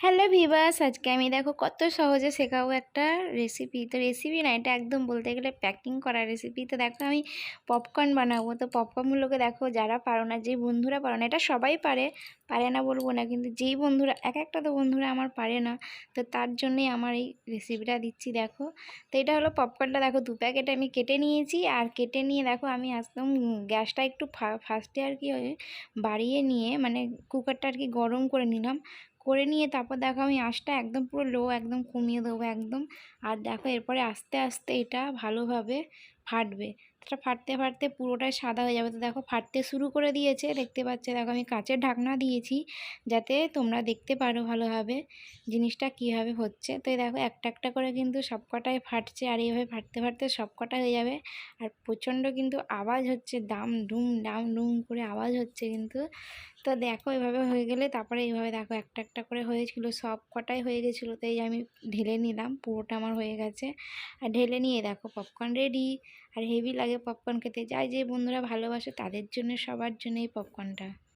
Hello Vivas, আজকে আমি দেখো কত সহজে শেখাবো একটা রেসিপি। তো রেসিপি না, এটা একদম বলতে গেলে প্যাকিং করা রেসিপি। তো দেখো আমি পপকর্ন বানাবো। তো পপকর্নগুলোকে দেখো, যারা পারো না, যেই বন্ধুরা পারো না, এটা সবাই পারে, পারে না বলবো না, কিন্তু যেই বন্ধুরা একটা তো বন্ধুরা আমার পারে না, তো তার জন্যই আমার এই রেসিপিটা দিচ্ছি। দেখো, তো এটা হলো পপকর্নটা। দেখো 2 প্যাকেট আমি কেটে নিয়েছি, আর কেটে নিয়ে দেখো আমি একদম গ্যাসটা একটু ফার্স্টে আর কি বাড়িয়ে নিয়ে, মানে কুকারটা আর কি গরম করে নিলাম। করে নিয়ে তারপর দেখো আমি আঁচটা একদম পুরো লো একদম কমিয়ে দেবো একদম। আর দেখো এরপরে আস্তে আস্তে এটা ভালোভাবে ফাটবে। এটা ফাটতে ফাটতে পুরোটাই সাদা হয়ে যাবে। তো দেখো ফাটতে শুরু করে দিয়েছে, দেখতে পাচ্ছ। দেখো আমি কাঁচের ঢাকনা দিয়েছি যাতে তোমরা দেখতে পারো ভালোভাবে জিনিসটা কীভাবে হচ্ছে। তো এই দেখো একটা একটা করে কিন্তু সবকটাই ফাটছে, আর এইভাবে ফাটতে ফাটতে সবকটা হয়ে যাবে। আর প্রচণ্ড কিন্তু আওয়াজ হচ্ছে, দাম ডুম করে আওয়াজ হচ্ছে কিন্তু। তো দেখো এভাবে হয়ে গেলে তারপরে এইভাবে দেখো একটা একটা করে হয়েছিল, সব কটাই হয়ে গেছিলো। তাই আমি ঢেলে নিলাম, পুরোটা আমার হয়ে গেছে। আর ঢেলে নিয়ে দেখো পপকর্ন রেডি। আর হেভি লাগে পপকর্ন খেতে, যাই যে বন্ধুরা ভালোবাসে তাদের জন্য, সবার জন্য এই পপকর্নটা।